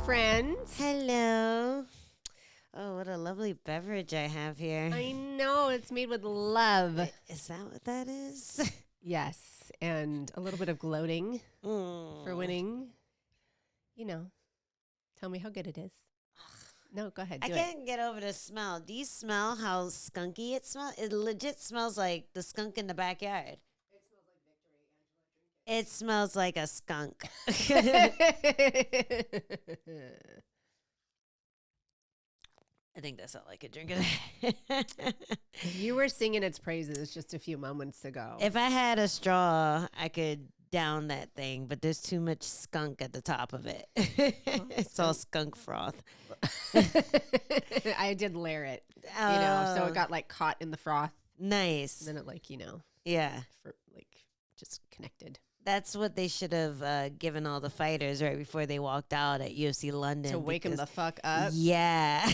friend. Hello. Oh, what a lovely beverage I have here. I know, it's made with love. Is that what that is? Yes, and a little bit of gloating for winning. You know, tell me how good it is. No, go ahead. I can't get over the smell. Do you smell how skunky it smells? It legit smells like the skunk in the backyard. It smells like a skunk. I think that's all I could drink of that. You were singing its praises just a few moments ago. If I had a straw, I could down that thing, but there's too much skunk at the top of it. It's all skunk froth. I did layer it, so it got like caught in the froth. Nice. And then it yeah, just connected. That's what they should have given all the fighters right before they walked out at UFC London. To wake them the fuck up? Yeah.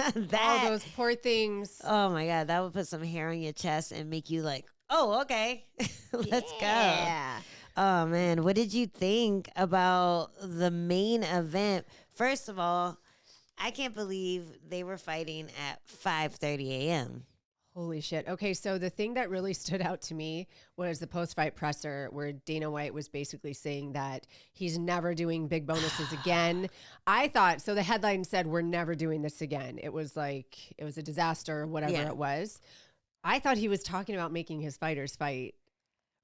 All those poor things. Oh, my God. That would put some hair on your chest and make you like, oh, okay. Let's go. Yeah. Oh, man. What did you think about the main event? First of all, I can't believe they were fighting at 5:30 a.m. Holy shit. Okay, so the thing that really stood out to me was the post-fight presser where Dana White was basically saying that he's never doing big bonuses again. I thought, so the headline said, we're never doing this again. It was like, it was a disaster, whatever it was. I thought he was talking about making his fighters fight.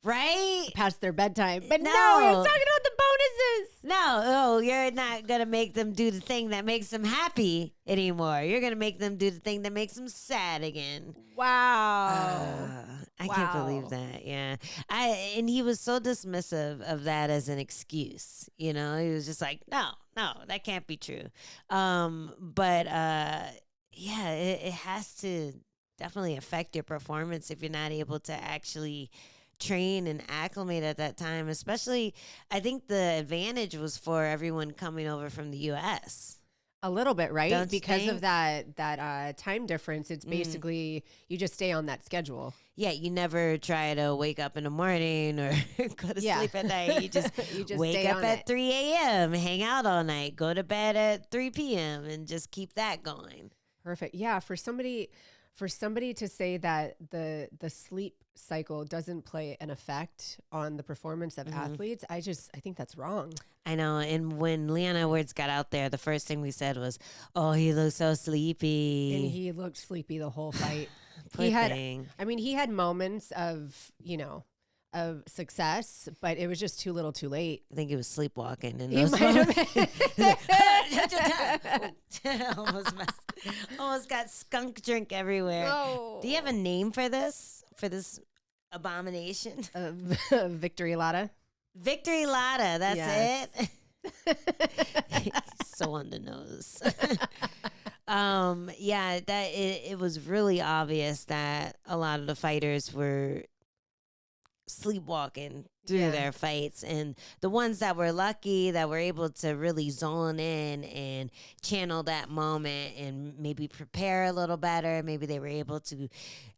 Right? Past their bedtime. But no, he was talking about the bonuses. No, you're not going to make them do the thing that makes them happy anymore. You're going to make them do the thing that makes them sad again. Wow. I can't believe that. Yeah. And he was so dismissive of that as an excuse. You know, he was just like, no, that can't be true. It has to definitely affect your performance if you're not able to actually train and acclimate at that time. Especially, I think the advantage was for everyone coming over from the U.S. A little bit, right? Don't because of that time difference. It's basically you just stay on that schedule. Yeah, you never try to wake up in the morning or go to sleep at night. You just, wake up at 3 a.m., hang out all night, go to bed at 3 p.m., and just keep that going. Perfect. Yeah, for somebody to say that the sleep cycle doesn't play an effect on the performance of athletes, I think that's wrong. I know. And when Leon Edwards got out there, the first thing we said was, oh, he looks so sleepy. And he looked sleepy the whole fight. He had moments of success, but it was just too little too late. I think he was sleepwalking in He those might have been. Almost got skunk drink everywhere. Oh. Do you have a name for this abomination? Victory Lotta. Victory Lotta, that's Yes. it. So on the nose. It was really obvious that a lot of the fighters were sleepwalking through their fights, and the ones that were lucky that were able to really zone in and channel that moment and maybe prepare a little better, maybe they were able to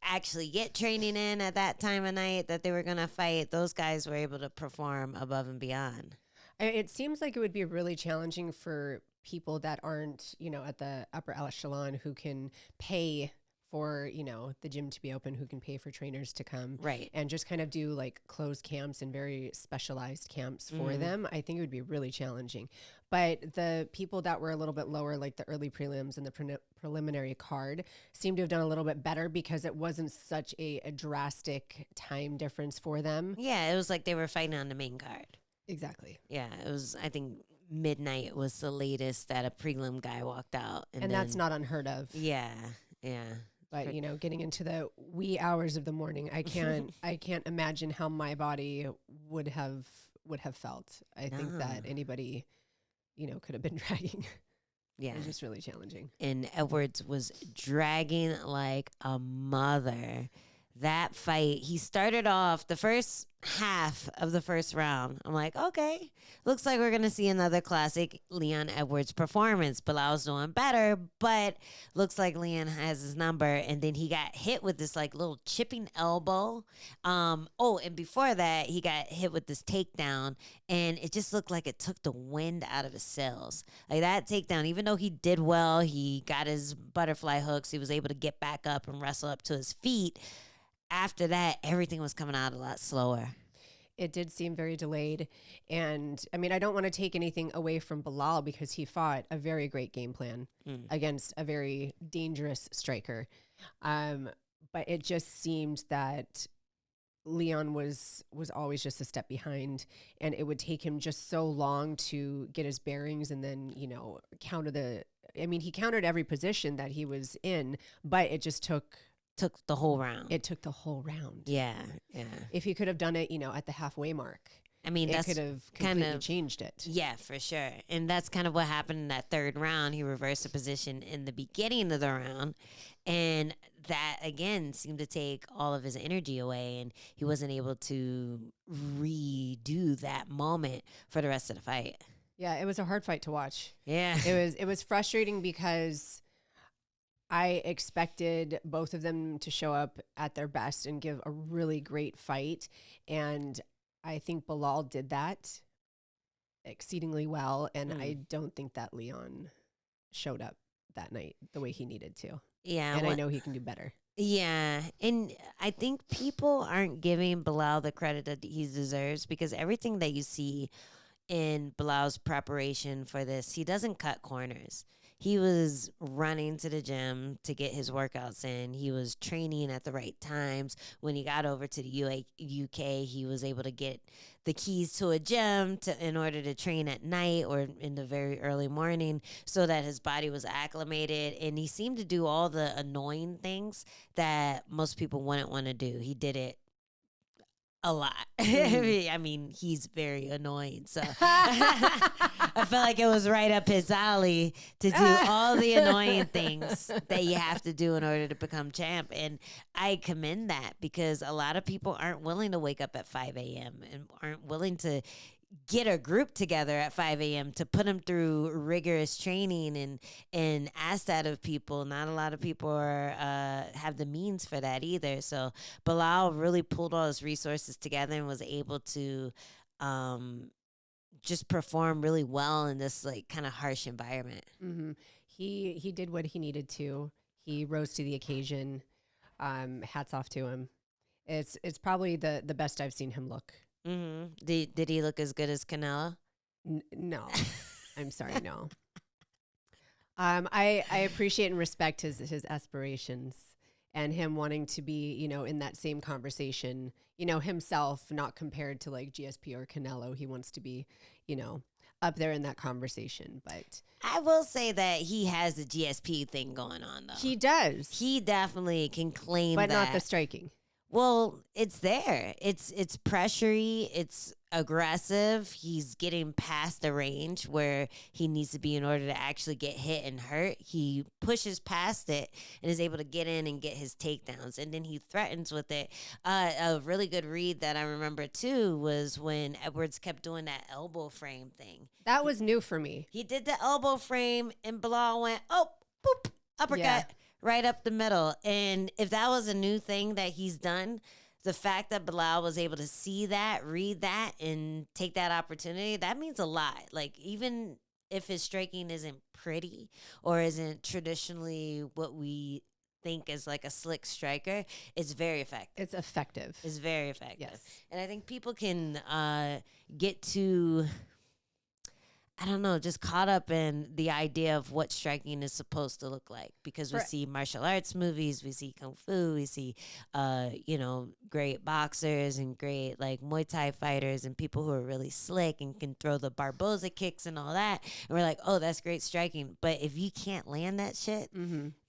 actually get training in at that time of night that they were going to fight, those guys were able to perform above and beyond. It seems like it would be really challenging for people that aren't, at the upper echelon who can pay for, the gym to be open, who can pay for trainers to come. Right. And just kind of do like closed camps and very specialized camps for them. I think it would be really challenging. But the people that were a little bit lower, like the early prelims and the preliminary card, seemed to have done a little bit better because it wasn't such a drastic time difference for them. Yeah, it was like they were fighting on the main card. Exactly. Yeah, it was, I think midnight was the latest that a prelim guy walked out. And that's not unheard of. Yeah. But getting into the wee hours of the morning, I can't imagine how my body would have felt. I think that anybody, could have been dragging. Yeah. It was just really challenging. And Edwards was dragging like a mother. that fight, he started off the first half of the first round. I'm like, okay, looks like we're going to see another classic Leon Edwards performance. Bilal's doing better, but looks like Leon has his number. And then he got hit with this like little chipping elbow. And before that, he got hit with this takedown, and it just looked like it took the wind out of his sails. Like that takedown, even though he did well, he got his butterfly hooks, he was able to get back up and wrestle up to his feet. After that, everything was coming out a lot slower. It did seem very delayed. And I mean, I don't want to take anything away from Belal because he fought a very great game plan against a very dangerous striker. But it just seemed that Leon was always just a step behind, and it would take him just so long to get his bearings and then, he countered every position that he was in, but it just took the whole round. It took the whole round. Yeah. If he could have done it, at the halfway mark, I mean, it that's could have completely changed it. Yeah, for sure. And that's kind of what happened in that third round. He reversed the position in the beginning of the round. And that, again, seemed to take all of his energy away. And he wasn't able to redo that moment for the rest of the fight. Yeah, it was a hard fight to watch. Yeah. It was frustrating because I expected both of them to show up at their best and give a really great fight. And I think Belal did that exceedingly well. And I don't think that Leon showed up that night the way he needed to. Yeah. And I know he can do better. Yeah. And I think people aren't giving Belal the credit that he deserves, because everything that you see in Bilal's preparation for this, he doesn't cut corners. He was running to the gym to get his workouts in. He was training at the right times. When he got over to the UK, he was able to get the keys to a gym in order to train at night or in the very early morning so that his body was acclimated. And he seemed to do all the annoying things that most people wouldn't want to do. He did it a lot. I mean, he's very annoying. So I felt like it was right up his alley to do all the annoying things that you have to do in order to become champ. And I commend that, because a lot of people aren't willing to wake up at 5 a.m. and aren't willing to get a group together at 5 a.m. to put them through rigorous training and ask that of people. Not a lot of people have the means for that either. So Belal really pulled all his resources together and was able to just perform really well in this like kind of harsh environment. Mm-hmm. He did what he needed to. He rose to the occasion. Hats off to him. It's probably the best I've seen him look. Mm-hmm. Did he look as good as Canelo? No, I'm sorry, no. I appreciate and respect his aspirations and him wanting to be, in that same conversation, himself, not compared to like GSP or Canelo. He wants to be, up there in that conversation. But I will say that he has the GSP thing going on, though. He does. He definitely can claim but that. Not the striking. Well, it's there. It's pressury. It's aggressive. He's getting past the range where he needs to be in order to actually get hit and hurt. He pushes past it and is able to get in and get his takedowns. And then he threatens with it. A really good read that I remember, too, was when Edwards kept doing that elbow frame thing. That was new for me. He did the elbow frame, and Belal went, oh, boop, uppercut. Yeah. Right up the middle. And if that was a new thing that he's done, the fact that Belal was able to see that, read that, and take that opportunity, that means a lot. Like, even if his striking isn't pretty or isn't traditionally what we think is like a slick striker, it's very effective. It's effective. It's very effective. Yes. And I think people can get to, I don't know, just caught up in the idea of what striking is supposed to look like, because we see martial arts movies, we see Kung Fu, we see, great boxers and great like Muay Thai fighters and people who are really slick and can throw the Barboza kicks and all that. And we're like, oh, that's great striking. But if you can't land that shit,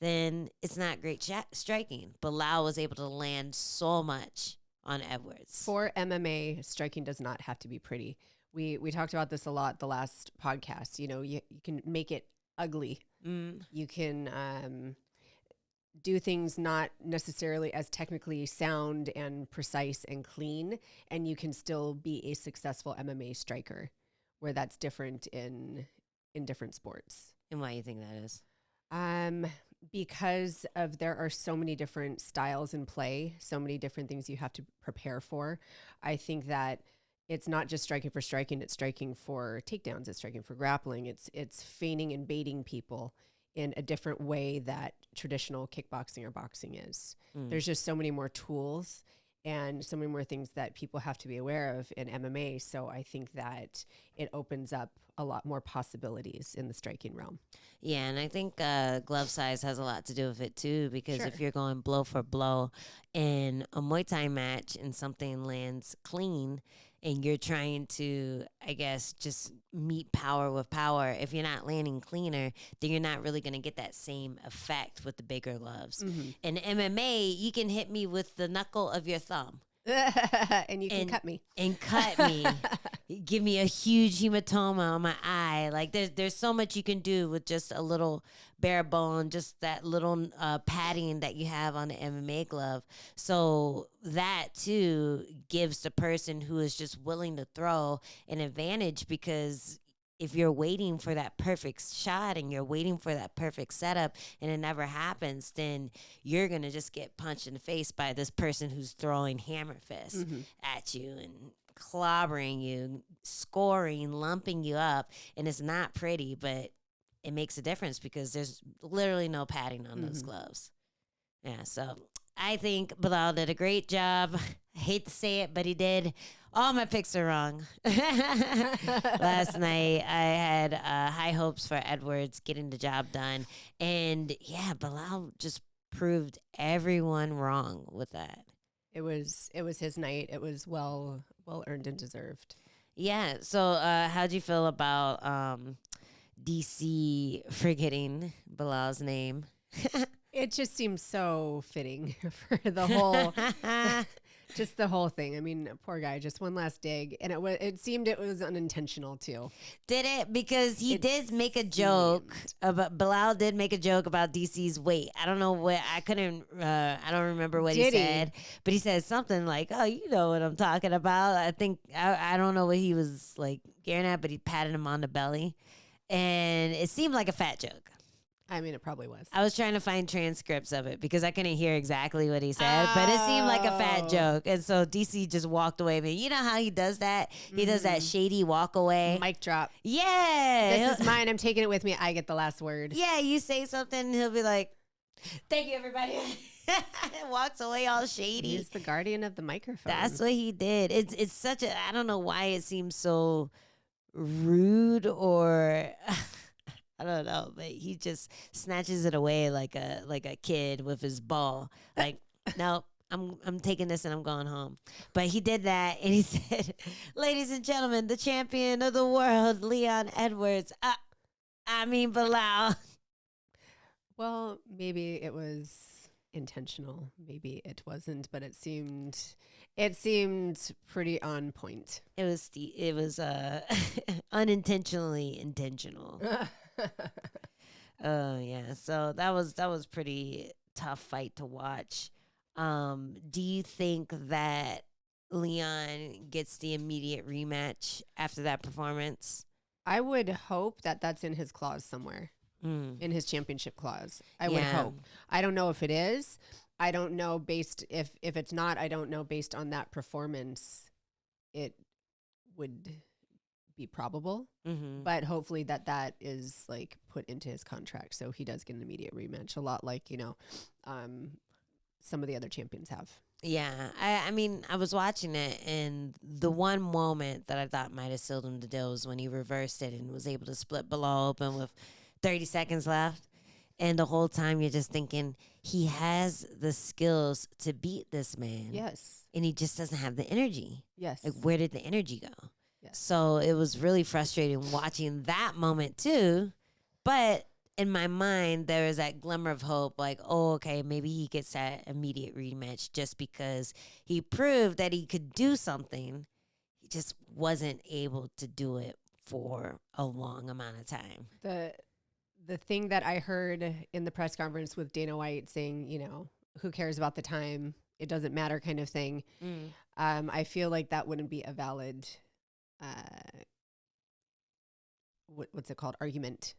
then it's not great striking. Belal was able to land so much on Edwards. For MMA, striking does not have to be pretty. We talked about this a lot the last podcast. You can make it ugly. You can do things not necessarily as technically sound and precise and clean, and you can still be a successful MMA striker, where that's different in different sports. And why you think that is? Because of there are so many different styles in play, so many different things you have to prepare for. I think that it's not just striking for striking, it's striking for takedowns, it's striking for grappling, it's feigning and baiting people in a different way that traditional kickboxing or boxing is. There's just so many more tools and so many more things that people have to be aware of in MMA. So I think that it opens up a lot more possibilities in the striking realm. Yeah, and I think glove size has a lot to do with it too, because Sure. if you're going blow for blow in a Muay Thai match and something lands clean and you're trying to, I guess, just meet power with power, if you're not landing cleaner, then you're not really going to get that same effect with the bigger gloves. In MMA, you can hit me with the knuckle of your thumb. And you can cut me. And cut me. Give me a huge hematoma on my eye. Like there's so much you can do with just a little bare bone, just that little padding that you have on the MMA glove. So that too gives the person who is just willing to throw an advantage, because if you're waiting for that perfect shot and you're waiting for that perfect setup and it never happens, then you're going to just get punched in the face by this person who's throwing hammer fists at you and clobbering you, scoring, lumping you up. And it's not pretty, but it makes a difference because there's literally no padding on those gloves. Yeah, so I think Belal did a great job. I hate to say it, but he did. All my picks are wrong. Last night, I had high hopes for Edwards getting the job done. And yeah, Belal just proved everyone wrong with that. It was his night. It was well earned and deserved. Yeah, so how'd you feel about DC forgetting Belal's name? It just seems so fitting for the whole just the whole thing. I mean, poor guy, just one last dig, and it seemed it was unintentional too. Did it? Because he did make a joke about Belal did make a joke about DC's weight. I don't know what I don't remember what he said, but he said something like, "Oh, you know what I'm talking about." I think I don't know what he was like getting at, but he patted him on the belly, and it seemed like a fat joke. I mean, it probably was. I was trying to find transcripts of it because I couldn't hear exactly what he said, but it seemed like a fat joke. And so DC just walked away. But you know how he does that? He does that shady walk away. Mic drop. Yeah. This is mine. I'm taking it with me. I get the last word. Yeah, you say something and he'll be like, "Thank you, everybody." Walks away all shady. He's the guardian of the microphone. That's what he did. It's such a, I don't know why it seems so rude or... I don't know, but he just snatches it away like a kid with his ball. Like, no, I'm taking this and I'm going home. But he did that, and he said, "Ladies and gentlemen, the champion of the world, Leon Edwards." Belal. Well, maybe it was intentional. Maybe it wasn't, but it seemed pretty on point. It was unintentionally intentional. Oh yeah, so that was pretty tough fight to watch. Do you think that Leon gets the immediate rematch after that performance? I would hope that that's in his clause somewhere, in his championship clause. I would hope. I don't know if it is. I don't know if it's not. I don't know based on that performance, it would be probable. But hopefully that is like put into his contract, so he does get an immediate rematch. A lot like some of the other champions have. Yeah, I mean, I was watching it, and the one moment that I thought might have sealed him the deal was when he reversed it and was able to split Belal open with 30 seconds left. And the whole time you're just thinking, he has the skills to beat this man. Yes. And he just doesn't have the energy. Yes. Like, where did the energy go? Yes. So it was really frustrating watching that moment too. But in my mind, there was that glimmer of hope, like, oh, okay, maybe he gets that immediate rematch just because he proved that he could do something. He just wasn't able to do it for a long amount of time. the thing that I heard in the press conference with Dana White saying, who cares about the time? It doesn't matter kind of thing. I feel like that wouldn't be a valid, what's it called? Argument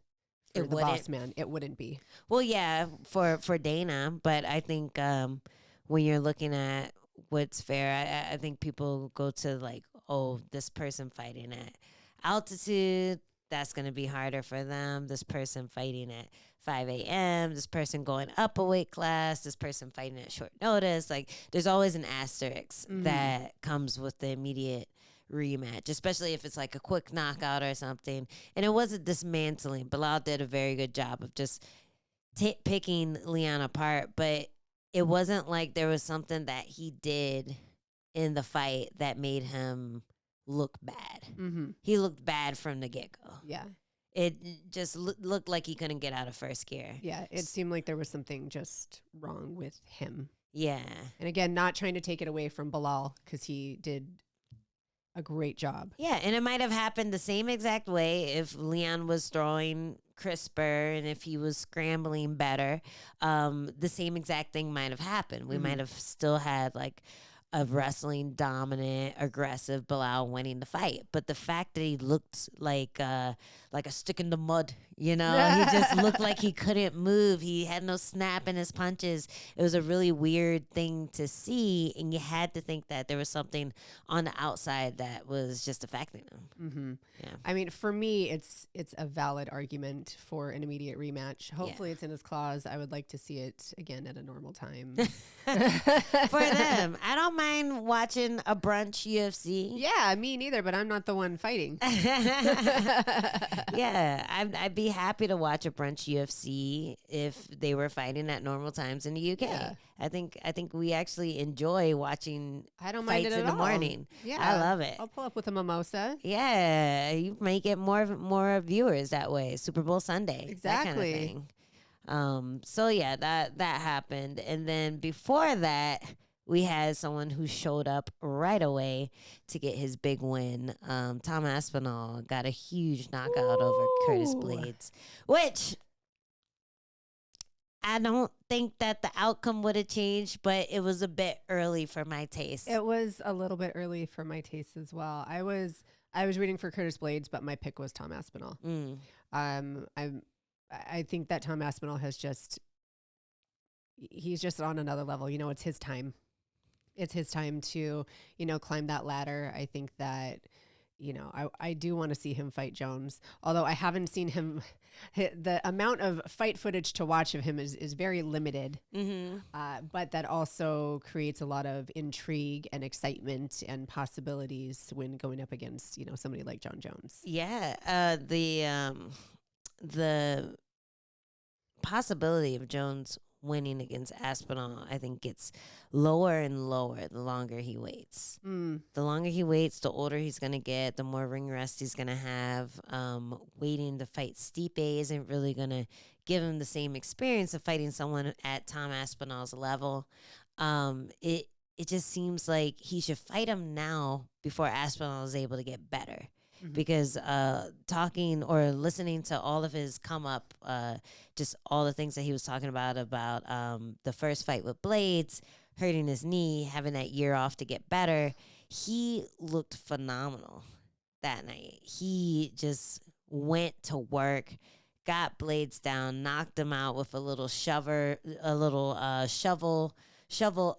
for the boss man. It wouldn't be. Well, yeah, for Dana, but I think when you're looking at what's fair, I think people go to like, oh, this person fighting at altitude, that's going to be harder for them. This person fighting at 5 a.m., this person going up a weight class, this person fighting at short notice. Like, there's always an asterisk that comes with the immediate rematch, especially if it's like a quick knockout or something. And it wasn't dismantling. Belal did a very good job of just picking Leon apart, but it wasn't like there was something that he did in the fight that made him look bad. He looked bad from the get-go. Yeah. It just looked like he couldn't get out of first gear. Yeah, it seemed like there was something just wrong with him. Yeah. And again, not trying to take it away from Belal because he did a great job. Yeah, and it might have happened the same exact way if Leon was throwing crisper and if he was scrambling better. The same exact thing might have happened. We might have still had like a wrestling dominant, aggressive Belal winning the fight. But the fact that he looked like a stick in the mud, he just looked like he couldn't move. He had no snap in his punches. It was a really weird thing to see, and you had to think that there was something on the outside that was just affecting him. Yeah. I mean, for me, it's a valid argument for an immediate rematch. Hopefully it's in his clause. I would like to see it again at a normal time. For them. I don't mind watching a brunch UFC. Yeah, me neither, but I'm not the one fighting. Yeah, I'd be happy to watch a brunch UFC if they were fighting at normal times in the UK. Yeah. I think we actually enjoy watching I don't mind fights it in at the all. morning. Yeah, I love it. I'll pull up with a mimosa. Yeah, you might get more viewers that way. Super Bowl Sunday, Exactly. that kind of thing. So yeah, that happened, and then before that, we had someone who showed up right away to get his big win. Tom Aspinall got a huge knockout over Curtis Blaydes, which I don't think that the outcome would have changed, but it was a bit early for my taste. It was a little bit early for my taste as well. I was rooting for Curtis Blaydes, but my pick was Tom Aspinall. I think that Tom Aspinall he's just on another level. It's his time. It's his time to, climb that ladder. I think that, I do want to see him fight Jones, although I haven't seen him. The amount of fight footage to watch of him is very limited, but that also creates a lot of intrigue and excitement and possibilities when going up against, somebody like John Jones. Yeah. The possibility of Jones winning against Aspinall, I think, gets lower and lower the longer he waits. The longer he waits, the older he's going to get, the more ring rust he's going to have. Waiting to fight Stipe isn't really going to give him the same experience of fighting someone at Tom Aspinall's level. It just seems like he should fight him now before Aspinall is able to get better. Because talking or listening to all of his come up, just all the things that he was talking about the first fight with Blaydes, hurting his knee, having that year off to get better, he looked phenomenal that night. He just went to work, got Blaydes down, knocked him out with a little shovel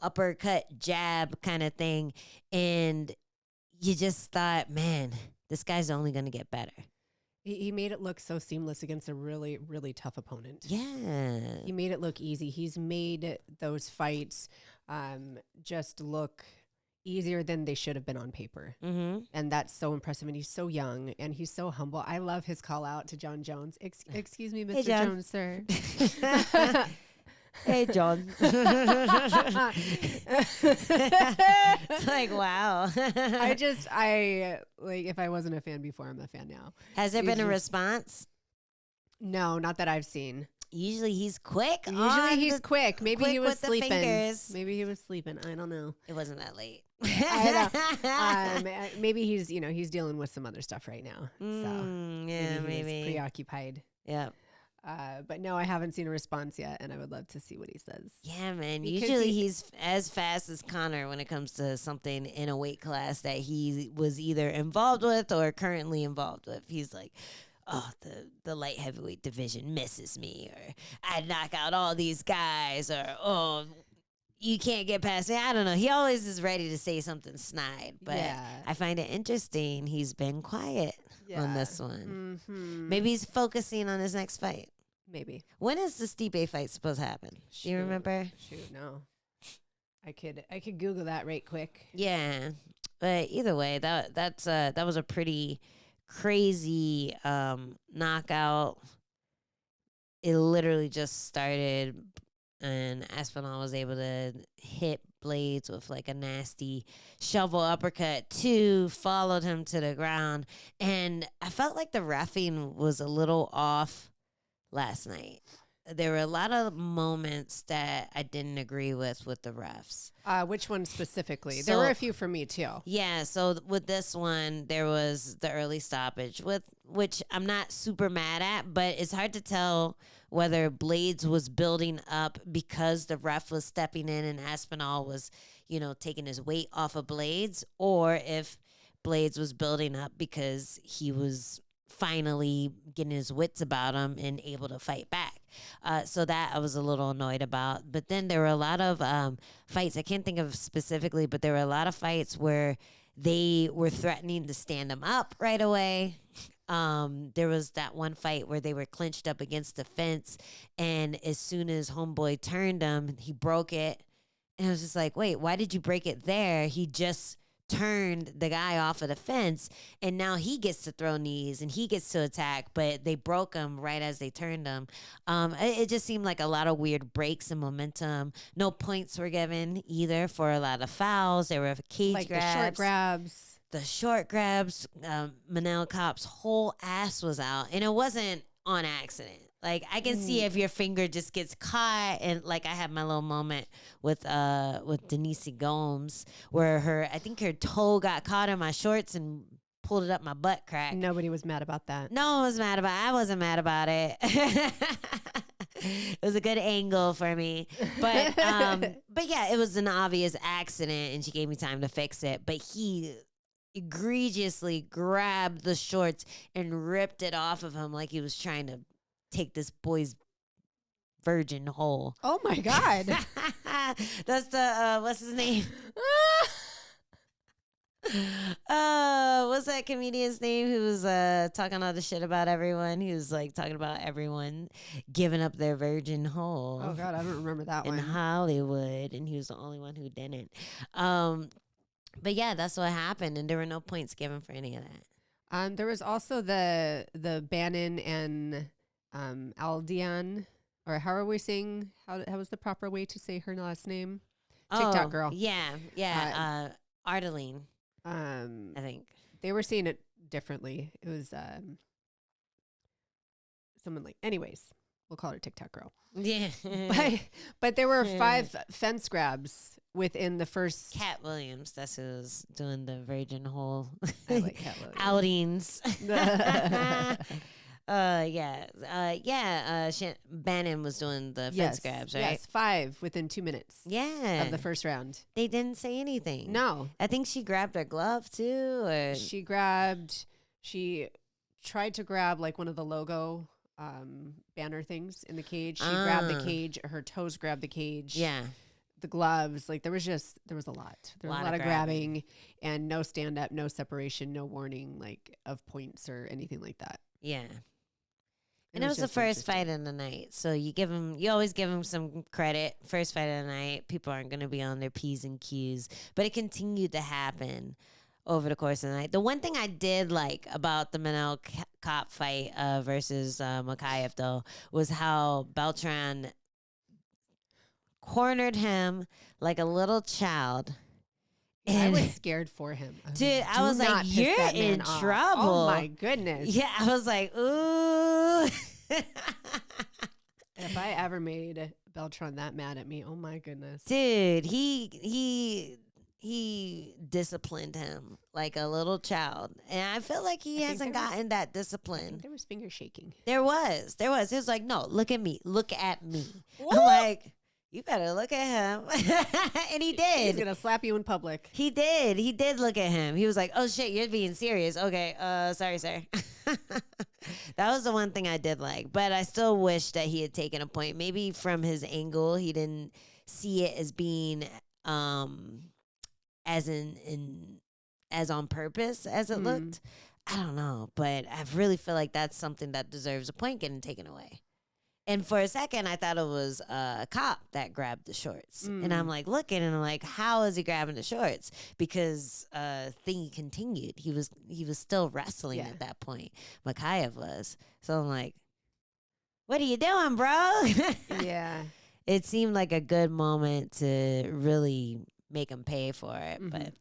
uppercut jab kind of thing, and you just thought, man, this guy's only going to get better. He made it look so seamless against a really, really tough opponent. Yeah. He made it look easy. He's made those fights just look easier than they should have been on paper. And that's so impressive. And he's so young and he's so humble. I love his call out to John Jones. Excuse me, Mr. Hey, John. Jones, sir. Hey, John. It's like, wow. I like, if I wasn't a fan before, I'm a fan now. Has there been a response? No, not that I've seen. Usually he's quick. Usually he's quick. Maybe he was with the sleeping. fingers. Maybe he was sleeping. I don't know. It wasn't that late. I know. Maybe he's dealing with some other stuff right now. So yeah, maybe. maybe. He's preoccupied. Yeah. But no, I haven't seen a response yet, and I would love to see what he says. Yeah, man. Because Usually he's as fast as Connor when it comes to something in a weight class that he was either involved with or currently involved with. He's like, oh, the light heavyweight division misses me, or I knock out all these guys, or oh, you can't get past me. I don't know. He always is ready to say something snide, but I find it interesting. He's been quiet on this one. Mm-hmm. Maybe he's focusing on his next fight. Maybe. When is the Stipe fight supposed to happen? Do you remember? Shoot, no. I could Google that right quick. Yeah, but either way, that was a pretty crazy knockout. It literally just started, and Aspinall was able to hit Blaydes with like a nasty shovel uppercut. Two followed him to the ground, and I felt like the reffing was a little off last night. There were a lot of moments that I didn't agree with the refs. Which one specifically? So, there were a few for me too. Yeah, so with this one, there was the early stoppage, which I'm not super mad at, but it's hard to tell whether Blaydes was building up because the ref was stepping in and Aspinall was, taking his weight off of Blaydes, or if Blaydes was building up because he was finally getting his wits about him and able to fight back. So that I was a little annoyed about. But then there were a lot of fights. I can't think of specifically, but there were a lot of fights where they were threatening to stand him up right away. There was that one fight where they were clinched up against the fence, and as soon as homeboy turned him, he broke it. And I was just like, wait, why did you break it there? He just turned the guy off of the fence, and now he gets to throw knees and he gets to attack, but they broke him right as they turned him. It just seemed like a lot of weird breaks in momentum. No points were given either for a lot of fouls. There were cage like grabs. The short grabs. Manel Kape's whole ass was out, and it wasn't on accident. Like, I can see if your finger just gets caught, and like I had my little moment with Denise Gomes, where I think her toe got caught in my shorts and pulled it up my butt crack. Nobody was mad about that. No one was mad about it. I wasn't mad about it. It was a good angle for me. But yeah, it was an obvious accident, and she gave me time to fix it. But he egregiously grabbed the shorts and ripped it off of him like he was trying to take this boy's virgin hole. Oh my God. That's the what's his name? What's that comedian's name who was talking all the shit about everyone? He was like talking about everyone giving up their virgin hole. Oh God, I don't remember that in one. Hollywood, and he was the only one who didn't. But yeah, that's what happened, and there were no points given for any of that. There was also the Bannon and Ardelean, or how are we saying? How was the proper way to say her last name? TikTok girl. Yeah. Ardelean. I think they were seeing it differently. It was someone like. Anyways, we'll call her TikTok girl. Yeah. but there were 5 fence grabs within the first. Cat Williams. That's who's doing the virgin hole. I like Cat Williams. Outings. Bannon was doing the fence grabs, right? Yes, 5 within 2 minutes. Yeah, of the first round. They didn't say anything. No, I think she grabbed her glove too, or she tried to grab like one of the logo banner things in the cage. She grabbed the cage. Her toes grabbed the cage. Yeah. The gloves, like there was a lot. There was a lot of grabbing and no stand up, no separation, no warning like of points or anything like that. Yeah. And it was the first fight of the night. So you always give him some credit. First fight of the night. People aren't going to be on their P's and Q's. But it continued to happen over the course of the night. The one thing I did like about the Manel Kape fight versus Mokaev, though, was how Beltran cornered him like a little child. And I was scared for him. Dude, I was like, you're in trouble. Oh, my goodness. Yeah, I was like, ooh. If I ever made Beltran that mad at me, oh, my goodness. Dude, he he disciplined him like a little child, and I feel like he hasn't gotten that I discipline. think there was finger shaking. There was. He was like, no, look at me. I'm like, you better look at him. And he did. He's gonna slap you in public. He did look at him. He was like, oh shit, you're being serious. Okay, sorry, sir. That was the one thing I did like, but I still wish that he had taken a point. Maybe from his angle, he didn't see it as being as on purpose as it looked. I don't know, but I really feel like that's something that deserves a point getting taken away. And for a second, I thought it was a cop that grabbed the shorts. And I'm like looking, and I'm like, how is he grabbing the shorts? Because thing continued. He was still wrestling at that point. Mokaev was. So I'm like, what are you doing, bro? Yeah. It seemed like a good moment to really make him pay for it, but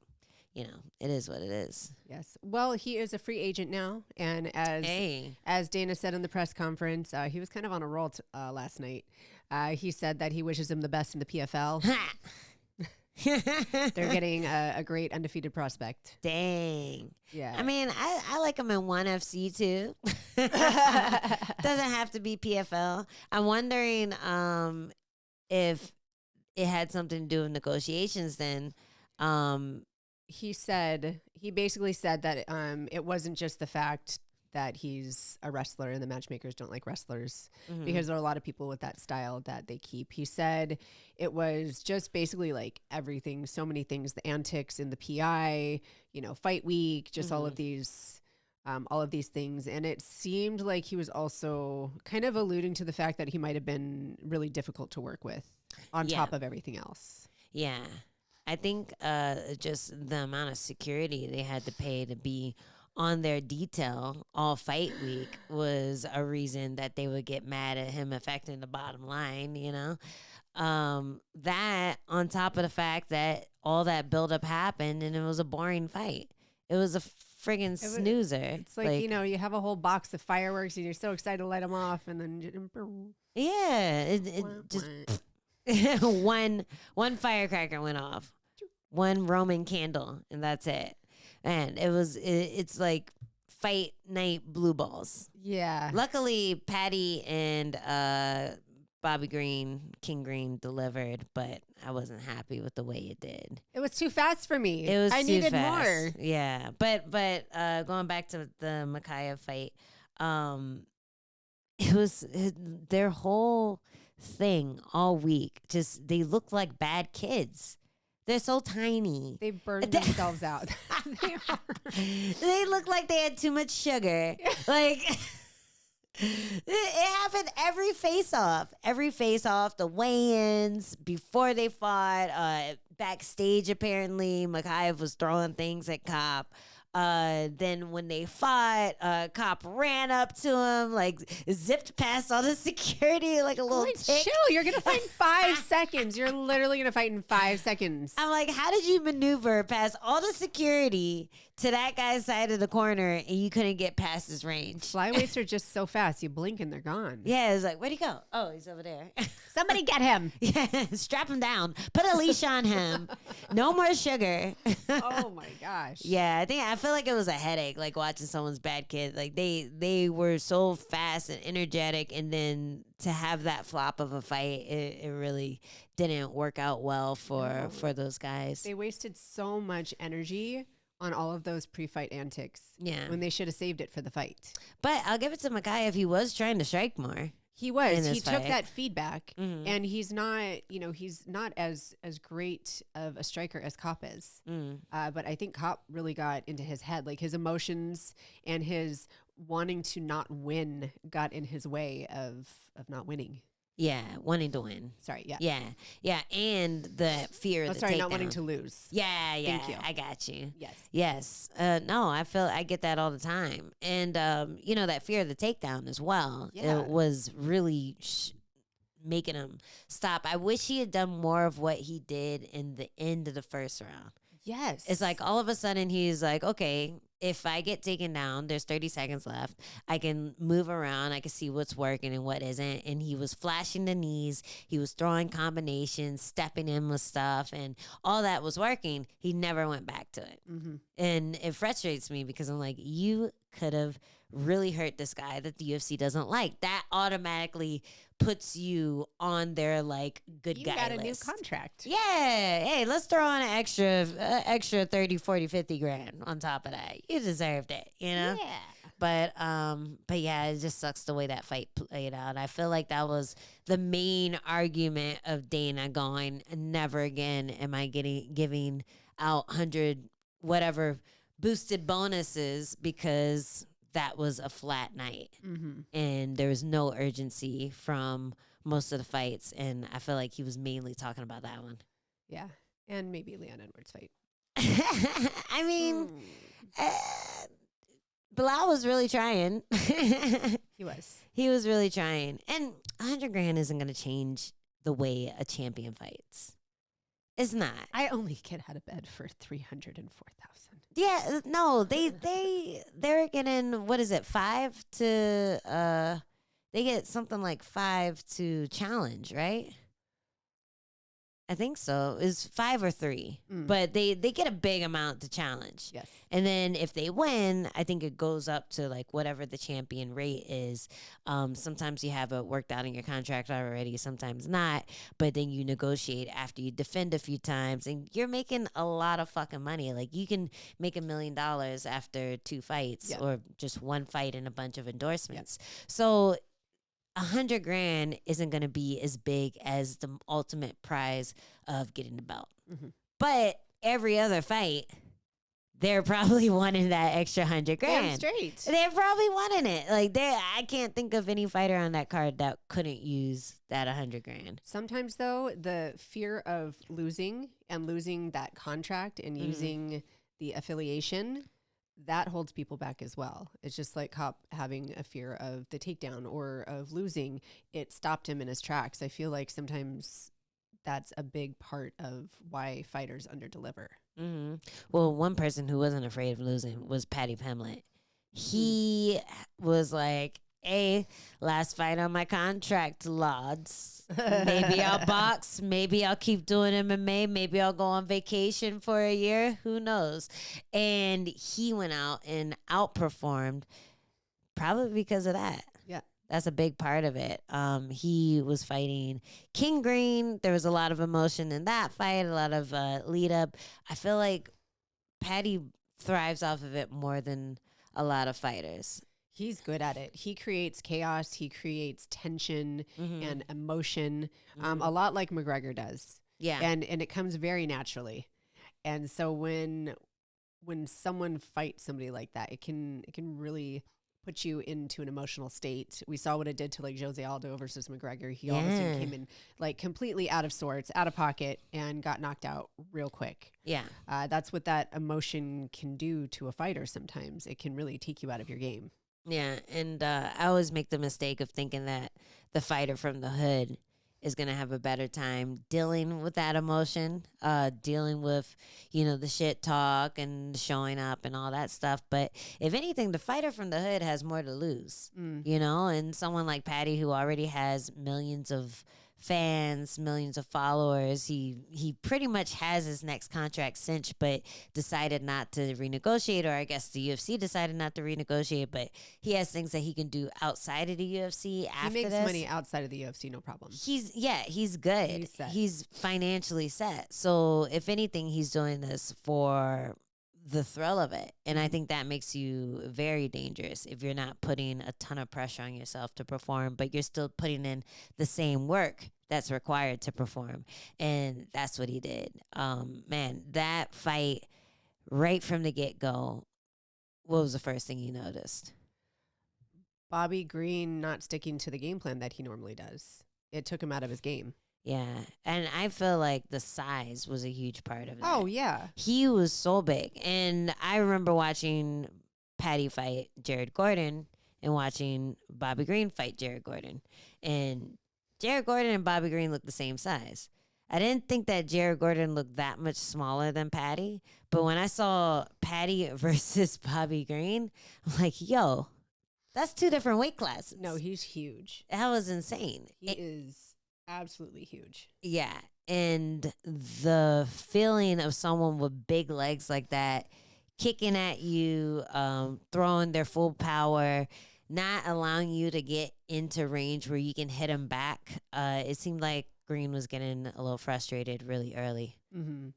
it is what it is. Yes. Well, he is a free agent now, and as Dana said in the press conference, he was kind of on a roll last night. He said that he wishes him the best in the PFL. They're getting a great undefeated prospect. Dang. Yeah. I mean, I like him in 1 FC too. Doesn't have to be PFL. I'm wondering if it had something to do with negotiations then. He basically said that it wasn't just the fact that he's a wrestler and the matchmakers don't like wrestlers because there are a lot of people with that style that they keep. He said it was just basically like everything, so many things, the antics in the PI, fight week, just all of these things. And it seemed like he was also kind of alluding to the fact that he might have been really difficult to work with on top of everything else. Yeah. I think just the amount of security they had to pay to be on their detail all fight week was a reason that they would get mad at him affecting the bottom line, that on top of the fact that all that buildup happened and it was a boring fight. It was a friggin' snoozer. It's like, you have a whole box of fireworks and you're so excited to light them off and then... Yeah, it just... one firecracker went off, one Roman candle, and that's it. And it's like fight night blue balls. Yeah. Luckily, Paddy and King Green delivered, but I wasn't happy with the way it did. It was too fast for me. I needed more. Yeah, but going back to the Mokaev fight, their whole thing all week. Just they look like bad kids. They're so tiny. They burned themselves out. They look like they had too much sugar. Like it happened every face off, the weigh-ins before they fought. Backstage, apparently, Mokaev was throwing things at Kape. Then when they fought, Kape ran up to him, like zipped past all the security like a little tick. Chill, you're going to fight in 5 seconds. You're literally going to fight in 5 seconds. I'm like, how did you maneuver past all the security to that guy's side of the corner and you couldn't get past his range? Flyweights are just so fast. You blink and they're gone. Yeah, it's like, where'd he go? Oh, he's over there. Somebody get him. Yeah, strap him down. Put a leash on him. No more sugar. Oh my gosh. Yeah, I feel like it was a headache, like watching someone's bad kid. Like they were so fast and energetic, and then to have that flop of a fight, it really didn't work out well for those guys. They wasted so much energy on all of those pre-fight antics. Yeah. When they should have saved it for the fight. But I'll give it to Mokaev. He was trying to strike more. He was. He took that feedback, and he's not, he's not as great of a striker as Kape is. But I think Kape really got into his head, like his emotions and his wanting to not win got in his way of not winning. Yeah, wanting to win. Sorry, yeah. Yeah, yeah, and the fear of the takedown. Not wanting to lose. Yeah. Thank you. I got you. Yes. No, I get that all the time. And, that fear of the takedown as well. Yeah. It was really making him stop. I wish he had done more of what he did in the end of the first round. Yes. It's like all of a sudden he's like, okay, if I get taken down, there's 30 seconds left. I can move around. I can see what's working and what isn't. And he was flashing the knees. He was throwing combinations, stepping in with stuff, and all that was working. He never went back to it. Mm-hmm. And it frustrates me because I'm like, you could have really hurt this guy that the UFC doesn't like. That automatically puts you on their like good You guy got a list. new contract. Yeah. Hey, let's throw on an extra 30, 40, 50 grand on top of that. You deserved it, you know? Yeah. But yeah, it just sucks the way that fight played out. I feel like that was the main argument of Dana going, never again am I giving out 100 whatever boosted bonuses, because that was a flat night. Mm-hmm. And there was no urgency from most of the fights. And I feel like he was mainly talking about that one. Yeah. And maybe Leon Edwards' fight. I mean, Belal was really trying. He was. He was really trying. And 100 grand isn't going to change the way a champion fights. It's not. I only get out of bed for 304,000. Yeah, no, they're getting, what is it, 5 to they get something like 5 to challenge, right? I think so. It's 5 or 3. But they get a big amount to challenge. Yes. And then if they win, I think it goes up to like whatever the champion rate is. Sometimes you have it worked out in your contract already, sometimes not. But then you negotiate after you defend a few times, and you're making a lot of fucking money. Like you can make $1 million after 2 fights, or just 1 fight and a bunch of endorsements. So 100 grand isn't going to be as big as the ultimate prize of getting the belt. Mm-hmm. But every other fight, they're probably wanting that extra 100 grand. Damn straight. They're probably wanting it. Like I can't think of any fighter on that card that couldn't use that 100 grand. Sometimes though, the fear of losing that contract and using the affiliation, that holds people back as well. It's just like Kape having a fear of the takedown or of losing. It stopped him in his tracks. I feel like sometimes that's a big part of why fighters underdeliver. Mm-hmm. Well, one person who wasn't afraid of losing was Paddy Pimblett. He was like, hey, last fight on my contract, lads. Maybe I'll box. Maybe I'll keep doing MMA. Maybe I'll go on vacation for a year. Who knows? And he went out and outperformed, probably because of that. Yeah. That's a big part of it. He was fighting King Green. There was a lot of emotion in that fight, a lot of lead up. I feel like Paddy thrives off of it more than a lot of fighters. He's good at it. He creates chaos. He creates tension and emotion, a lot like McGregor does. Yeah. And it comes very naturally. And so when someone fights somebody like that, it can really put you into an emotional state. We saw what it did to like Jose Aldo versus McGregor. He all of a sudden came in like completely out of sorts, out of pocket, and got knocked out real quick. Yeah. That's what that emotion can do to a fighter sometimes. It can really take you out of your game. Yeah, and I always make the mistake of thinking that the fighter from the hood is going to have a better time dealing with that emotion, dealing with, the shit talk and showing up and all that stuff. But if anything, the fighter from the hood has more to lose, and someone like Paddy, who already has millions of fans, millions of followers, he pretty much has his next contract cinched, but decided not to renegotiate, or I guess the UFC decided not to renegotiate, but he has things that he can do outside of the UFC after He makes this. money outside of the UFC, no problem. He's good. He's set. He's financially set. So if anything, he's doing this for the thrill of it. And I think that makes you very dangerous if you're not putting a ton of pressure on yourself to perform, but you're still putting in the same work that's required to perform. And that's what he did. Man, that fight right from the get-go, what was the first thing you noticed? Bobby Green not sticking to the game plan that he normally does. It took him out of his game. Yeah, and I feel like the size was a huge part of that. Oh, yeah. He was so big. And I remember watching Paddy fight Jared Gordon and watching Bobby Green fight Jared Gordon. And Jared Gordon and Bobby Green look the same size. I didn't think that Jared Gordon looked that much smaller than Paddy, but when I saw Paddy versus Bobby Green, I'm like, yo, that's 2 different weight classes. No, he's huge. That was insane. He is absolutely huge. Yeah. And the feeling of someone with big legs like that kicking at you, throwing their full power, not allowing you to get into range where you can hit them back. It seemed like Green was getting a little frustrated really early. Mm-hmm.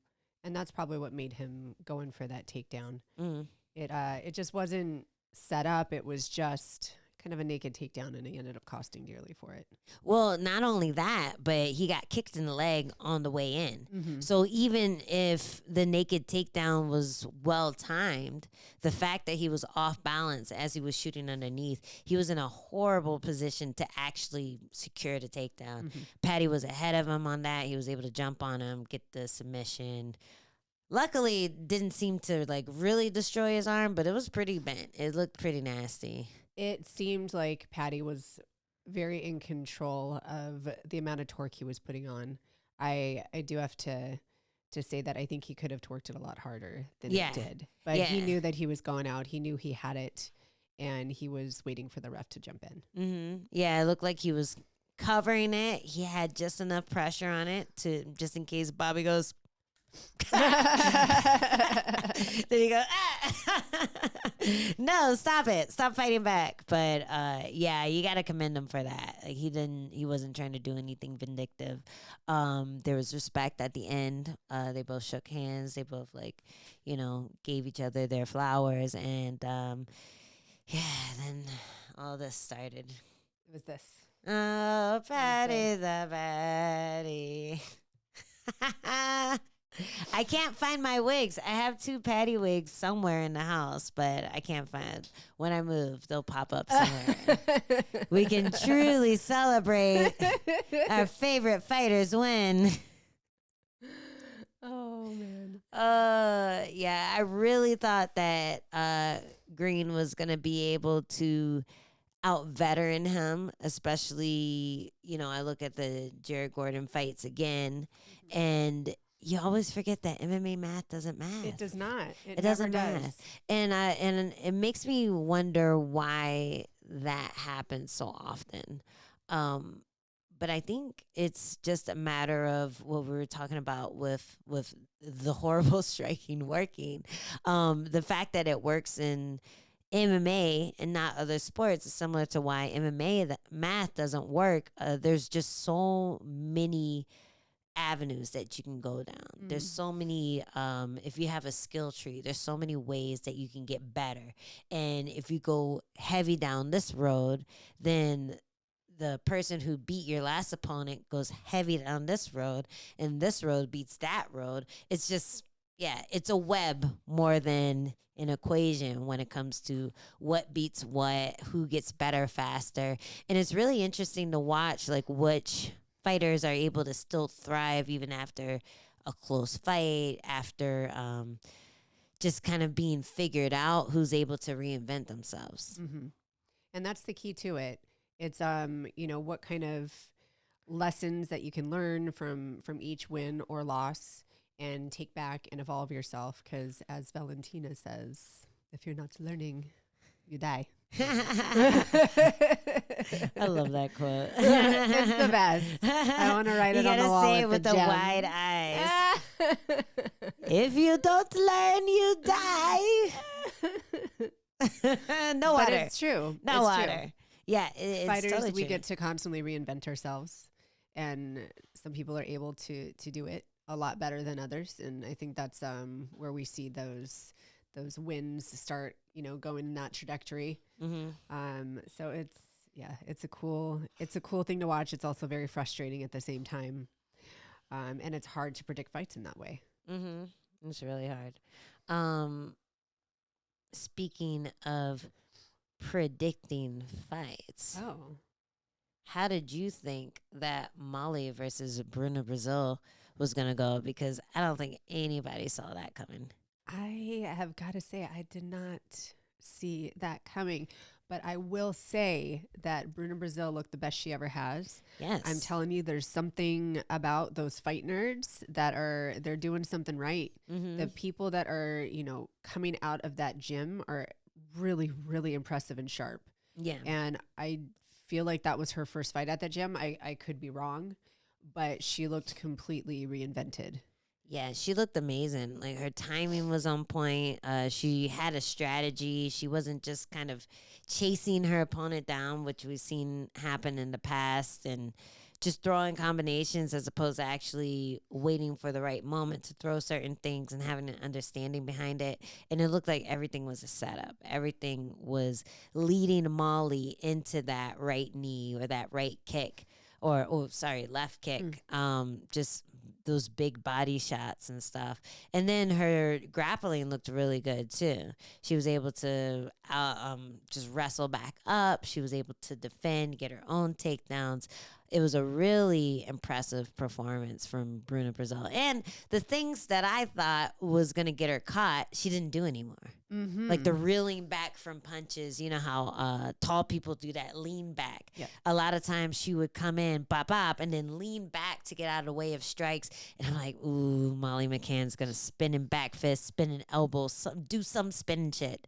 And that's probably what made him go in for that takedown. Mm. It just wasn't set up. It was just kind of a naked takedown, and he ended up costing dearly for it. Well, not only that, but he got kicked in the leg on the way in. Mm-hmm. So even if the naked takedown was well timed, the fact that he was off balance as he was shooting underneath, he was in a horrible position to actually secure the takedown. Mm-hmm. Paddy was ahead of him on that. He was able to jump on him, get the submission. Luckily, it didn't seem to like really destroy his arm, but it was pretty bent. It looked pretty nasty. It seemed like Paddy was very in control of the amount of torque he was putting on. I do have to say that I think he could have torqued it a lot harder than it did. But he knew that he was going out. He knew he had it, and he was waiting for the ref to jump in. Mm-hmm. Yeah, it looked like he was covering it. He had just enough pressure on it to just in case Bobby goes. Then you go, no, stop it. Stop fighting back. But yeah, you got to commend him for that. Like he wasn't trying to do anything vindictive. There was respect at the end. They both shook hands. They both gave each other their flowers. And yeah, then all this started. It was this. Oh, Paddy the Paddy. I can't find my wigs. I have 2 Paddy wigs somewhere in the house, but I can't find. When I move, they'll pop up somewhere. We can truly celebrate our favorite fighters win. Oh, man. Yeah, I really thought that Green was going to be able to out-veteran him, especially, I look at the Jared Gordon fights again, and you always forget that MMA math doesn't math. It does not. It doesn't does. math. And it makes me wonder why that happens so often. But I think it's just a matter of what we were talking about with the horrible striking working. The fact that it works in MMA and not other sports is similar to why MMA math doesn't work. There's just so many avenues that you can go down. There's so many if you have a skill tree, there's so many ways that you can get better. And if you go heavy down this road, then the person who beat your last opponent goes heavy down this road, and this road beats that road. It's just, it's a web more than an equation when it comes to what beats what, who gets better faster. And it's really interesting to watch like which fighters are able to still thrive even after a close fight, after just kind of being figured out, who's able to reinvent themselves. Mm-hmm. And that's the key to it. It's what kind of lessons that you can learn from each win or loss and take back and evolve yourself, because as Valentina says, if you're not learning, you die. I love that quote. It's the best. I want to write it on the wall. You gotta say it with the wide eyes. If you don't learn, you die. No water. But it's true. No water. True. Yeah, it's fighters, totally we true. get to constantly reinvent ourselves, and some people are able to do it a lot better than others. And I think that's where we see those wins start, going in that trajectory. Mm-hmm. So it's a cool thing to watch. It's also very frustrating at the same time. And it's hard to predict fights in that way. Mm-hmm. It's really hard. Speaking of predicting fights. Oh. How did you think that Molly versus Bruno Brazil was going to go? Because I don't think anybody saw that coming. I have got to say, I did not see that coming. But I will say that Bruna Brazil looked the best she ever has. Yes. I'm telling you, there's something about those fight nerds they're doing something right. Mm-hmm. The people that are, coming out of that gym are really, really impressive and sharp. Yeah. And I feel like that was her first fight at that gym. I could be wrong, but she looked completely reinvented. Yeah, she looked amazing. Like, her timing was on point. She had a strategy. She wasn't just kind of chasing her opponent down, which we've seen happen in the past, and just throwing combinations as opposed to actually waiting for the right moment to throw certain things and having an understanding behind it. And it looked like everything was a setup. Everything was leading Molly into that right knee or that right kick left kick. Just those big body shots and stuff. And then her grappling looked really good too. She was able to just wrestle back up. She was able to defend, get her own takedowns. It was a really impressive performance from Bruna Brazil. And the things that I thought was going to get her caught, she didn't do anymore. Mm-hmm. Like the reeling back from punches. You know how tall people do that lean back. Yeah. A lot of times she would come in, bop, bop, and then lean back to get out of the way of strikes. And I'm like, ooh, Molly McCann's going to spin in back fist, spin in elbow, do some spinning shit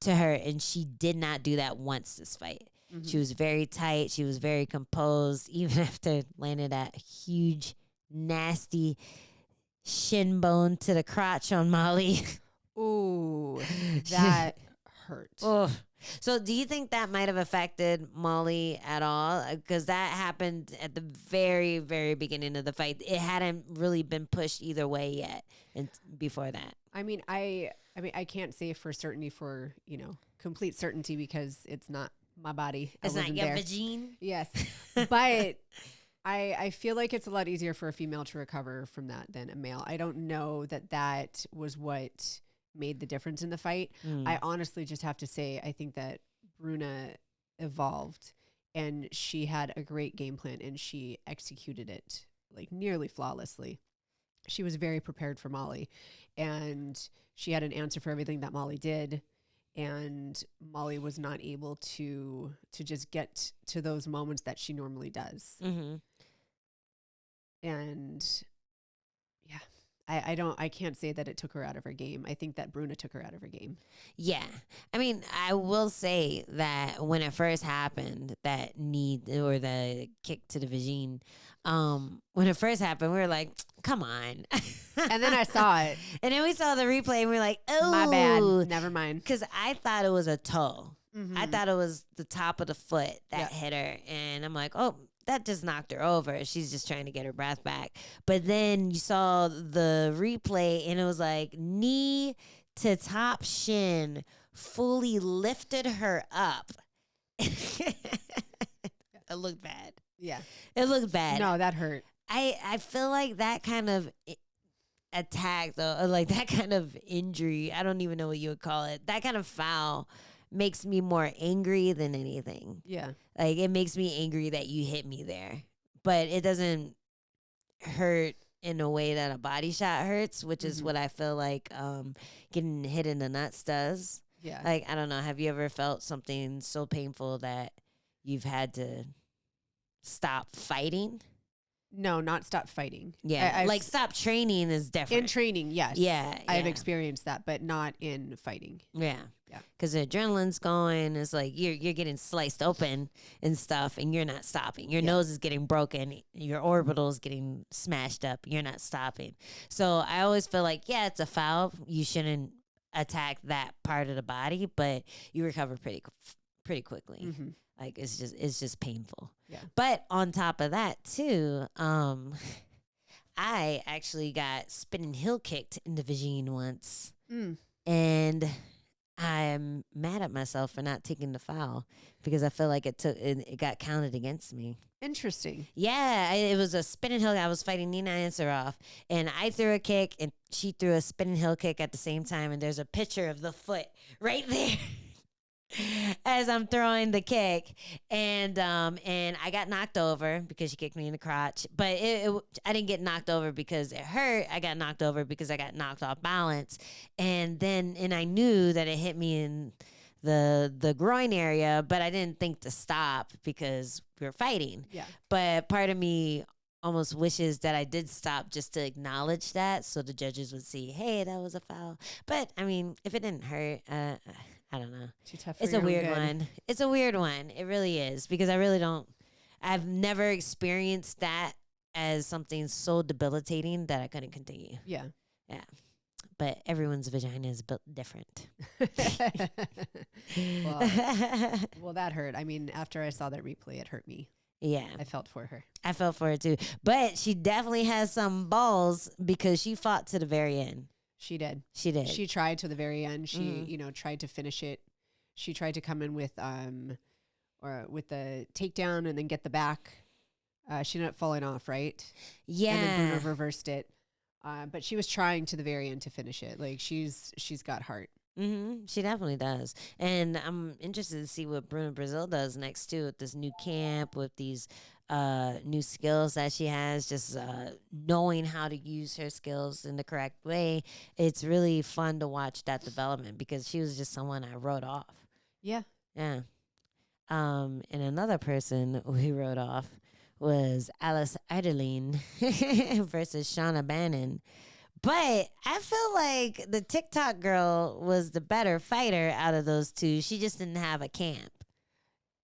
to her. And she did not do that once this fight. Mm-hmm. She was very tight. She was very composed, even after landing that huge, nasty shin bone to the crotch on Molly. Ooh, that hurt. Oh. So do you think that might have affected Molly at all? Because that happened at the very, very beginning of the fight. It hadn't really been pushed either way yet and before that. I mean, I can't say for certainty complete certainty because it's not my body. It's not your vagine? Yes. But I feel like it's a lot easier for a female to recover from that than a male. I don't know that was what made the difference in the fight. I honestly just have to say, I think that Bruna evolved and she had a great game plan and she executed it like nearly flawlessly. She was very prepared for Molly and she had an answer for everything that Molly did. And Molly was not able to just get to those moments that she normally does. Mm-hmm. And yeah, I can't say that it took her out of her game. I think that Bruna took her out of her game. Yeah. I mean, I will say that when it first happened, that knee or the kick to the vagine, when it first happened, we were like, come on. And then I saw it. And then we saw the replay and we were like, oh. My bad. Never mind. Because I thought it was a toe. Mm-hmm. I thought it was the top of the foot that hit her. And I'm like, oh, that just knocked her over. She's just trying to get her breath back. But then you saw the replay and it was like knee to top shin fully lifted her up. It looked bad. Yeah. It looked bad. No, that hurt. I feel like that kind of attack, though, or like that kind of injury, I don't even know what you would call it, that kind of foul makes me more angry than anything. Yeah. Like, it makes me angry that you hit me there. But it doesn't hurt in a way that a body shot hurts, which is what I feel like getting hit in the nuts does. Yeah. Like, I don't know. Have you ever felt something so painful that you've had to stop fighting? No, not stop fighting. Yeah. Like, stop training is different. In training, yes. Yeah. I've experienced that, but not in fighting. Yeah. Yeah. Because the adrenaline's going. It's like you're getting sliced open and stuff, and you're not stopping. Your nose is getting broken. Your orbital is getting smashed up. You're not stopping. So I always feel like, yeah, it's a foul. You shouldn't attack that part of the body, but you recover pretty quickly. Mm-hmm. Like, it's just painful. Yeah. But on top of that too, I actually got spinning heel kicked in the vagine once, and I'm mad at myself for not taking the foul because I feel like it got counted against me. Interesting. Yeah, it was a spinning heel. I was fighting Nina Ansaroff, and I threw a kick, and she threw a spinning heel kick at the same time, and there's a picture of the foot right there. As I'm throwing the kick, and I got knocked over because she kicked me in the crotch. But I didn't get knocked over because it hurt. I got knocked over because I got knocked off balance, and I knew that it hit me in the groin area, but I didn't think to stop because we were fighting. Yeah. But part of me almost wishes that I did stop just to acknowledge that so the judges would see, hey, that was a foul. But, I mean, if it didn't hurt, I don't know. Too tough for It's a your own weird good. one. It's a weird one. It really is because I've never experienced that as something so debilitating that I couldn't continue. Yeah. Yeah. But everyone's vagina is built different. Well, that hurt. I mean, after I saw that replay, it hurt me. Yeah. I felt for her. I felt for it too. But she definitely has some balls because she fought to the very end. She did. She did. She tried to the very end. She, tried to finish it. She tried to come in with the takedown and then get the back. She ended up falling off, right? Yeah. And then Bruno reversed it. But she was trying to the very end to finish it. Like she's got heart. Mm-hmm. She definitely does. And I'm interested to see what Brasil does next too with this new camp, with these new skills that she has, just knowing how to use her skills in the correct way. It's really fun to watch that development because she was just someone I wrote off. Yeah. Yeah. And another person we wrote off was Ardelean versus Shauna Bannon. But I feel like the TikTok girl was the better fighter out of those two. She just didn't have a camp.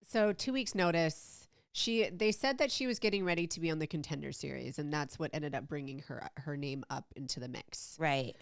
So 2 weeks notice, they said that she was getting ready to be on the Contender Series, and that's what ended up bringing her name up into the mix. Right.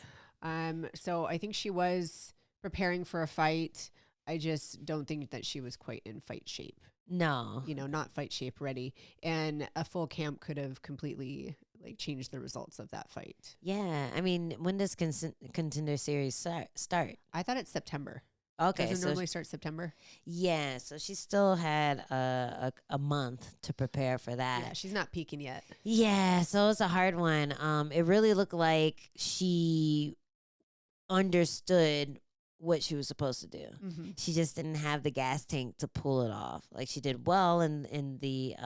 So I think she was preparing for a fight. I just don't think that she was quite in fight shape. No. Not fight shape ready. And a full camp could have completely changed the results of that fight. Yeah. I mean, when does Contender Series start? I thought it's September. Okay. Does it normally start September? Yeah. So she still had a month to prepare for that. Yeah, she's not peaking yet. Yeah. So it's a hard one. It really looked like she understood what she was supposed to do. Mm-hmm. She just didn't have the gas tank to pull it off. Like she did well in the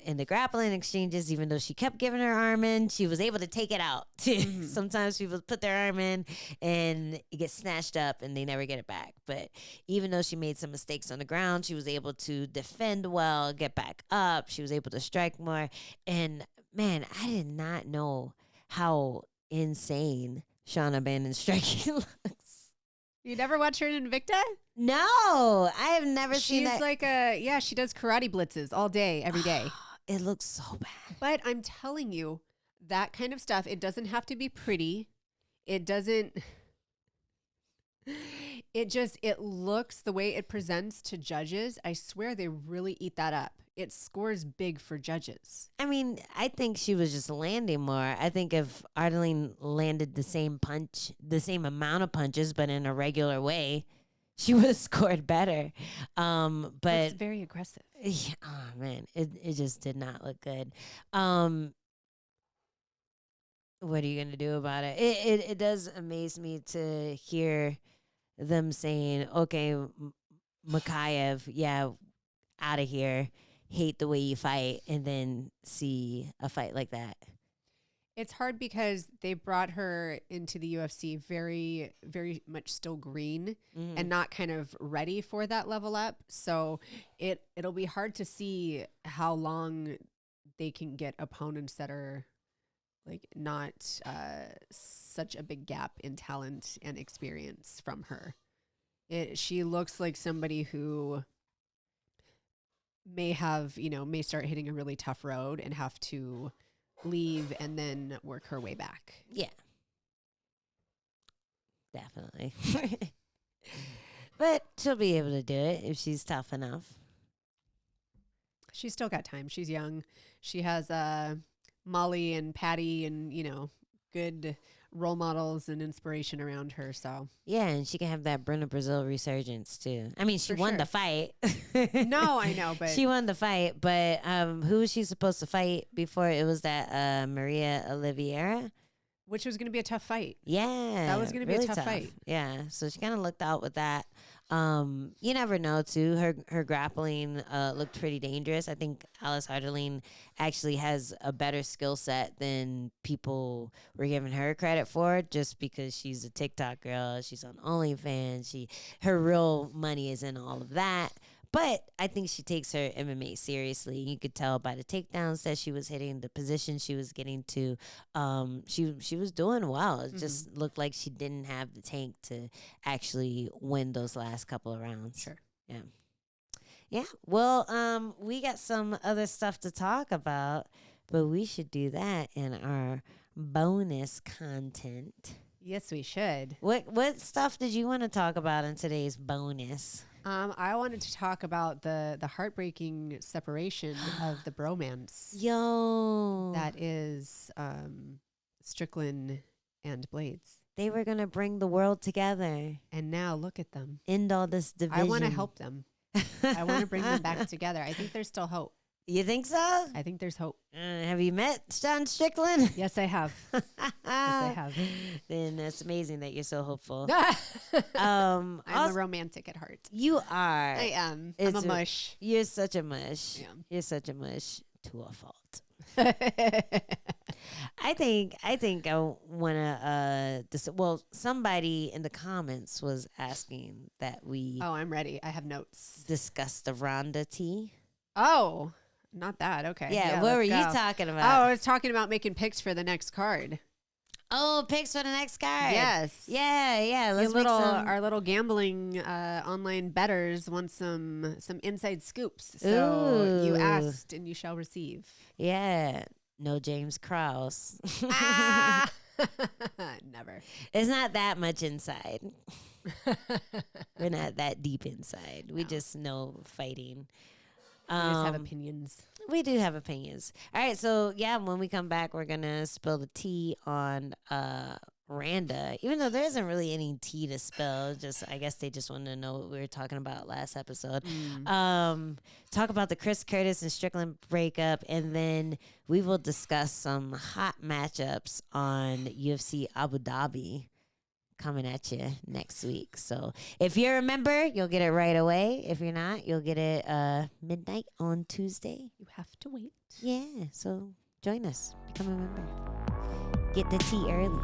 in the grappling exchanges, even though she kept giving her arm in, she was able to take it out. Mm-hmm. Sometimes people put their arm in and it gets snatched up and they never get it back. But even though she made some mistakes on the ground, she was able to defend well, get back up. She was able to strike more. And man, I did not know how insane Shauna Bannon's striking looks. You never watch her in Invicta? No, I have never seen that. She's she does karate blitzes all day, every day. It looks so bad. But I'm telling you, that kind of stuff, it doesn't have to be pretty. It doesn't, it looks, the way it presents to judges, I swear they really eat that up. It scores big for judges. I mean, I think she was just landing more. I think if Ardelean landed the same amount of punches, but in a regular way, she would have scored better. But it's very aggressive. Yeah, oh man, it just did not look good. What are you gonna do about it? It does amaze me to hear them saying, "Okay, Mokaev, yeah, out of here." Hate the way you fight, and then see a fight like that. It's hard because they brought her into the UFC very, very much still green and not kind of ready for that level up. So it'll be hard to see how long they can get opponents that are not such a big gap in talent and experience from her. She looks like somebody who may start hitting a really tough road and have to leave and then work her way back. Yeah. Definitely. But she'll be able to do it if she's tough enough. She's still got time. She's young. She has Molly and Paddy and, good role models and inspiration around her. So yeah, and she can have that Brasil resurgence too. I mean, she won the fight. No, I know, but she won the fight. But who was she supposed to fight before? It was that Maria Oliveira, which was going to be a tough fight. Yeah, that was going to be a tough fight. Yeah, so she kind of looked out with that. You never know too. Her grappling looked pretty dangerous. I think Alice Ardelean actually has a better skill set than people were giving her credit for, just because she's a TikTok girl. She's on OnlyFans. Her real money is in all of that. But I think she takes her MMA seriously. You could tell by the takedowns that she was hitting, the position she was getting to. She was doing well. It just looked like she didn't have the tank to actually win those last couple of rounds. Sure. Yeah. Yeah. Well, we got some other stuff to talk about, but we should do that in our bonus content. Yes, we should. What stuff did you want to talk about in today's bonus? I wanted to talk about the heartbreaking separation of the bromance. Yo. That is Strickland and Blaydes. They were going to bring the world together. And now look at them. End all this division. I want to help them. I want to bring them back together. I think there's still hope. You think so? I think there's hope. Have you met John Strickland? Yes, I have. Yes, I have. Then that's amazing that you're so hopeful. I'm a romantic at heart. You are. I am. I'm a mush. You're such a mush. Yeah. You're such a mush to a fault. I think I wanna well, somebody in the comments was asking that we Oh, I'm ready. I have notes. discuss the Ronda tea. Oh, not that. Okay. Yeah, what were you talking about? Oh, I was talking about making picks for the next card. Oh, picks for the next card. Yes. Yeah. Let's our little gambling online bettors want some inside scoops. So you asked and you shall receive. Yeah. No James Krause. Never. It's not that much inside. We're not that deep inside. We just know fighting. We just have opinions. We do have opinions. All right, so yeah, when we come back, we're gonna spill the tea on Randa. Even though there isn't really any tea to spill, just I guess they just wanted to know what we were talking about last episode. Talk about the Chris Curtis and Strickland breakup, and then we will discuss some hot matchups on UFC Abu Dhabi coming at you next week. So if you're a member, you'll get it right away. If you're not, you'll get it midnight on Tuesday. You have to wait. Yeah, so join us. Become a member. Get the tea early.